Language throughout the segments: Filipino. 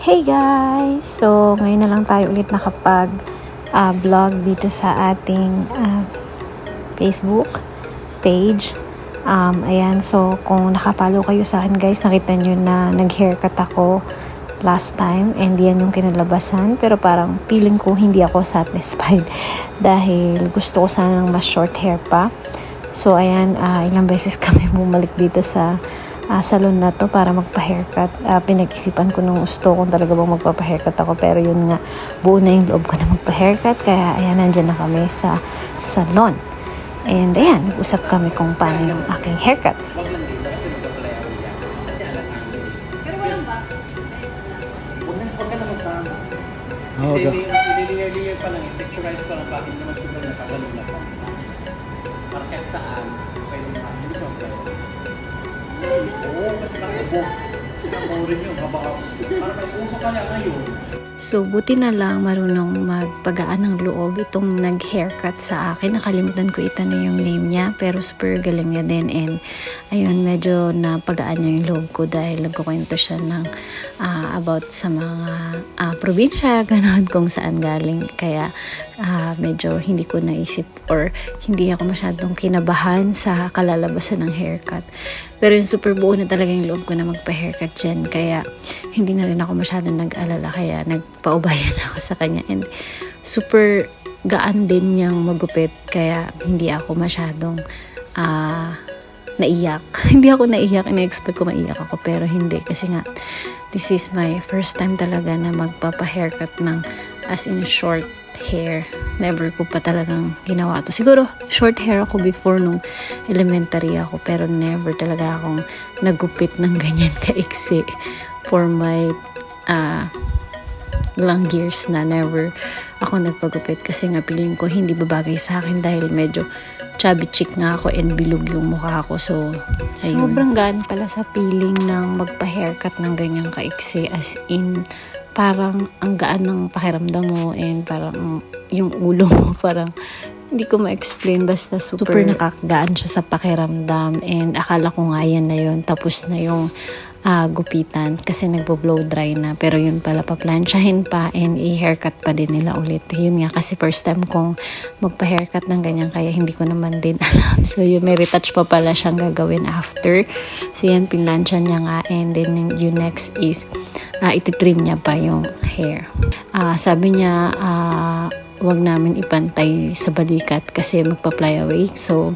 Hey guys! So, ngayon na lang tayo ulit nakapag vlog dito sa ating Facebook page. Ayan, so kung nakapalo kayo sa akin guys, nakita nyo na nag-haircut ako last time and yan yung kinalabasan. Pero parang feeling ko hindi ako satisfied dahil gusto ko sanang mas short hair pa. So, ayan, ilang beses kami bumalik dito sa salon na to para magpa-haircut. Pinag-isipan ko nung gusto kung talaga bang magpa-haircut ako, pero yun nga, buo na yung loob ko na magpa-haircut, kaya ayan, nandyan na kami sa salon. And ayan, nag-usap kami kung paano yung aking haircut. Kasi linear pa lang, texturize pa lang, bakit naman kita na kagalong na pa. Para kahit saan, pwede naman, hindi siya pwede. Oo, kasi nakaupo. Sinakaw rin yun, baka may uso ka niya ngayon. So, buti na lang marunong magpagaan ng loob itong nag-haircut sa akin. Nakalimutan ko itanong yung name niya, pero super galing niya din. And ayun, medyo napagaan niya yung loob ko dahil nagkukwento siya ng about sa mga probinsya, gano'n, kung saan galing. Kaya medyo hindi ko naisip or hindi ako masyadong kinabahan sa kalalabasan ng haircut. Pero yung super buo na talaga yung loob ko na magpa-haircut dyan. Kaya hindi na rin ako masyadong nag-alala. Kaya nagpaubayan ako sa kanya. And super gaan din niyang magupit. Kaya hindi ako masyadong naiyak. Hindi ako naiyak. Ina-expect ko maiyak ako. Pero hindi. Kasi nga, this is my first time talaga na magpapa-haircut ng as in short hair. Never ko pa talagang ginawa to. Siguro, short hair ako before nung elementary ako. Pero never talaga akong nagupit ng ganyan kaiksi for my long years na never ako nagpagupit. Kasi nga feeling ko hindi babagay sa akin dahil medyo chubby chick nga ako and bilog yung mukha ko. So, ayun. Sobrang gaan pala sa feeling ng magpa-haircut ng ganyang kaiksi, as in parang ang gaan ng pakiramdam mo and parang yung ulo mo parang hindi ko ma-explain, basta super nakakagaan siya sa pakiramdam. And akala ko nga yan na yun, tapos na yung gupitan kasi nagbo-blow dry na, pero yun pala paplansyahin pa and i-haircut pa din nila ulit. Yun nga, kasi first time kong magpa-haircut ng ganyan, kaya hindi ko naman din alam. So yun, may retouch pa pala siyang gagawin after. So yan, pinlansya niya nga, and then yung next is ititrim niya pa yung hair. Sabi niya wag namin ipantay sa balikat kasi magpa-fly away. So,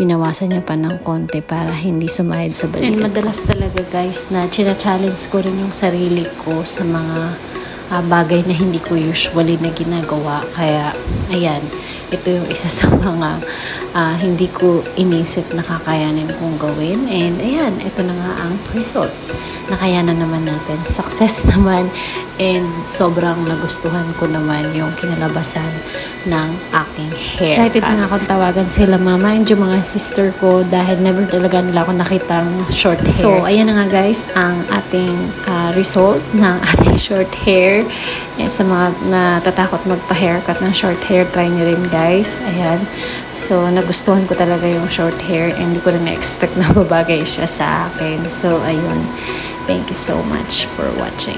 binawasan niya pa ng konti para hindi sumayad sa balikat. And madalas talaga guys na china-challenge ko rin yung sarili ko sa mga bagay na hindi ko usually na ginagawa. Kaya, ayan, ito yung isa sa mga hindi ko inisip na kakayanin kong gawin. And ayan, ito na nga ang result. Nakayanan naman natin. Success naman. And sobrang nagustuhan ko naman yung kinalabasan ng aking hair. Excited na akong tawagan sila mama and yung mga sister ko dahil never talaga nila ako nakitang short hair. So, ayan na nga guys ang ating result ng ating short hair. And sa mga natatakot magpa-haircut ng short hair, try nyo rin guys. Ayan. So, nagustuhan ko talaga yung short hair and hindi ko na na-expect na babagay siya sa akin. So, ayun. Thank you so much for watching.